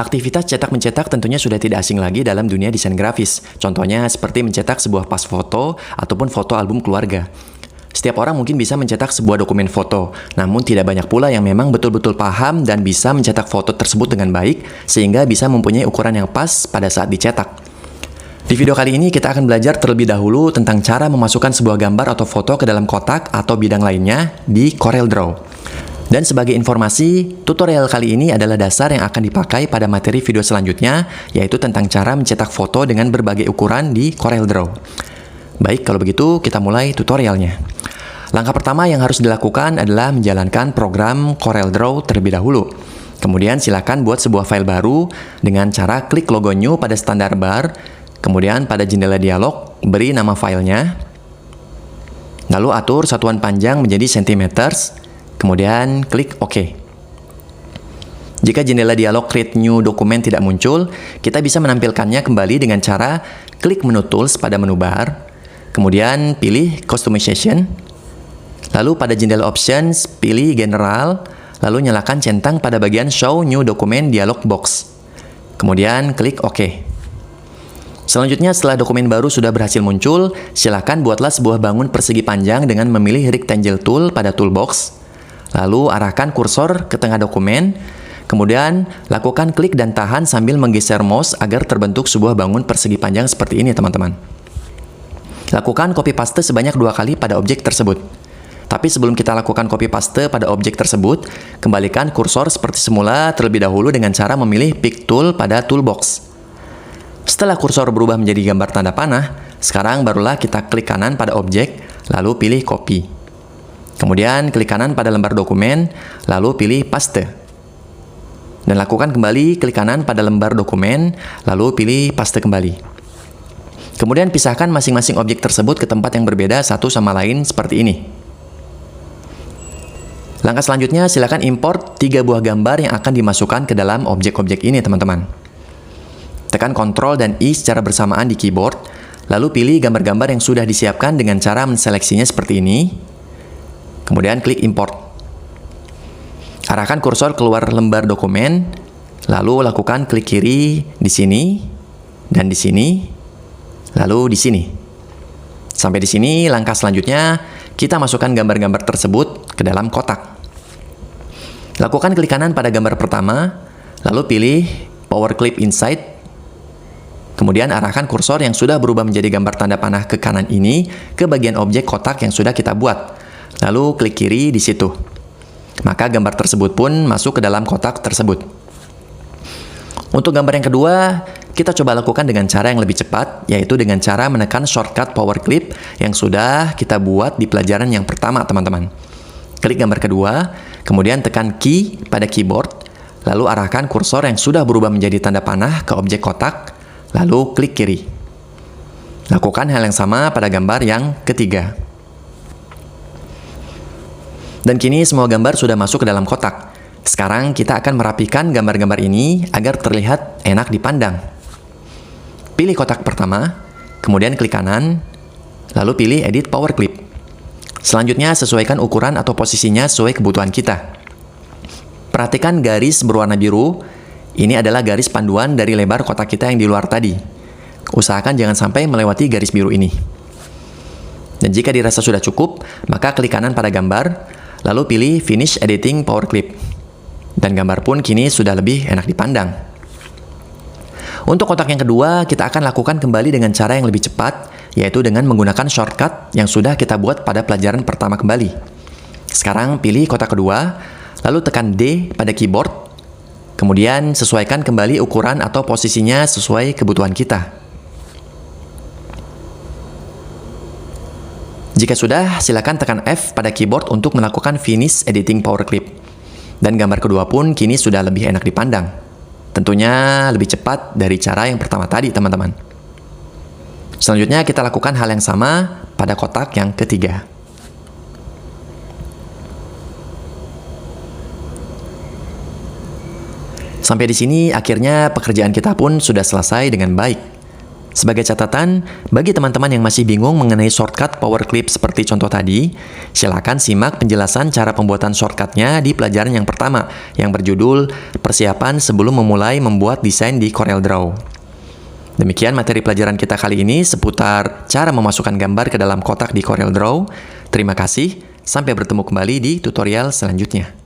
Aktivitas cetak-mencetak tentunya sudah tidak asing lagi dalam dunia desain grafis. Contohnya seperti mencetak sebuah pas foto ataupun foto album keluarga. Setiap orang mungkin bisa mencetak sebuah dokumen foto, namun tidak banyak pula yang memang betul-betul paham dan bisa mencetak foto tersebut dengan baik, sehingga bisa mempunyai ukuran yang pas pada saat dicetak. Di video kali ini kita akan belajar terlebih dahulu tentang cara memasukkan sebuah gambar atau foto ke dalam kotak atau bidang lainnya di CorelDRAW. Dan sebagai informasi, tutorial kali ini adalah dasar yang akan dipakai pada materi video selanjutnya, yaitu tentang cara mencetak foto dengan berbagai ukuran di CorelDRAW. Baik, kalau begitu kita mulai tutorialnya. Langkah pertama yang harus dilakukan adalah menjalankan program CorelDRAW terlebih dahulu. Kemudian silakan buat sebuah file baru dengan cara klik logo new pada standar bar. Kemudian pada jendela dialog, beri nama filenya. Lalu atur satuan panjang menjadi centimeters. Kemudian klik OK. Jika jendela dialog Create New Document tidak muncul, kita bisa menampilkannya kembali dengan cara klik menu Tools pada menu bar. Kemudian pilih Customization. Lalu pada jendela Options, pilih General. Lalu nyalakan centang pada bagian Show New Document dialog box. Kemudian klik OK. Selanjutnya, setelah dokumen baru sudah berhasil muncul, silakan buatlah sebuah bangun persegi panjang dengan memilih Rectangle Tool pada toolbox. Lalu arahkan kursor ke tengah dokumen. Kemudian lakukan klik dan tahan sambil menggeser mouse agar terbentuk sebuah bangun persegi panjang seperti ini, teman-teman. Lakukan copy paste sebanyak 2 kali pada objek tersebut. Tapi sebelum kita lakukan copy paste pada objek tersebut, kembalikan kursor seperti semula terlebih dahulu dengan cara memilih Pick Tool pada toolbox. Setelah kursor berubah menjadi gambar tanda panah, sekarang barulah kita klik kanan pada objek, lalu pilih copy. Kemudian klik kanan pada lembar dokumen, lalu pilih paste. Dan lakukan kembali klik kanan pada lembar dokumen, lalu pilih paste kembali. Kemudian pisahkan masing-masing objek tersebut ke tempat yang berbeda satu sama lain seperti ini. Langkah selanjutnya, silakan import 3 buah gambar yang akan dimasukkan ke dalam objek-objek ini, teman-teman. Tekan Ctrl dan I secara bersamaan di keyboard, lalu pilih gambar-gambar yang sudah disiapkan dengan cara menseleksinya seperti ini. Kemudian klik Import. Arahkan kursor keluar lembar dokumen, lalu lakukan klik kiri di sini, dan di sini, lalu di sini. Sampai di sini, langkah selanjutnya, kita masukkan gambar-gambar tersebut ke dalam kotak. Lakukan klik kanan pada gambar pertama, lalu pilih Power Clip Inside. Kemudian arahkan kursor yang sudah berubah menjadi gambar tanda panah ke kanan ini ke bagian objek kotak yang sudah kita buat. Lalu klik kiri di situ. Maka gambar tersebut pun masuk ke dalam kotak tersebut. Untuk gambar yang kedua, kita coba lakukan dengan cara yang lebih cepat, yaitu dengan cara menekan shortcut Power Clip yang sudah kita buat di pelajaran yang pertama, teman-teman. Klik gambar kedua, kemudian tekan key pada keyboard, lalu arahkan kursor yang sudah berubah menjadi tanda panah ke objek kotak, lalu klik kiri. Lakukan hal yang sama pada gambar yang ketiga. Dan kini semua gambar sudah masuk ke dalam kotak. Sekarang kita akan merapikan gambar-gambar ini agar terlihat enak dipandang. Pilih kotak pertama, kemudian klik kanan, lalu pilih Edit Power Clip. Selanjutnya sesuaikan ukuran atau posisinya sesuai kebutuhan kita. Perhatikan garis berwarna biru. Ini adalah garis panduan dari lebar kotak kita yang di luar tadi. Usahakan jangan sampai melewati garis biru ini. Dan jika dirasa sudah cukup, maka klik kanan pada gambar, lalu pilih Finish Editing Power Clip. Dan gambar pun kini sudah lebih enak dipandang. Untuk kotak yang kedua, kita akan lakukan kembali dengan cara yang lebih cepat, yaitu dengan menggunakan shortcut yang sudah kita buat pada pelajaran pertama kembali. Sekarang pilih kotak kedua, lalu tekan D pada keyboard. Kemudian sesuaikan kembali ukuran atau posisinya sesuai kebutuhan kita. Jika sudah, silakan tekan F pada keyboard untuk melakukan Finish Editing Power Clip. Dan gambar kedua pun kini sudah lebih enak dipandang. Tentunya lebih cepat dari cara yang pertama tadi, teman-teman. Selanjutnya kita lakukan hal yang sama pada kotak yang ketiga. Sampai di sini akhirnya pekerjaan kita pun sudah selesai dengan baik. Sebagai catatan, bagi teman-teman yang masih bingung mengenai shortcut power clip seperti contoh tadi, silakan simak penjelasan cara pembuatan shortcutnya di pelajaran yang pertama, yang berjudul Persiapan Sebelum Memulai Membuat Desain di CorelDRAW. Demikian materi pelajaran kita kali ini seputar cara memasukkan gambar ke dalam kotak di CorelDRAW. Terima kasih, sampai bertemu kembali di tutorial selanjutnya.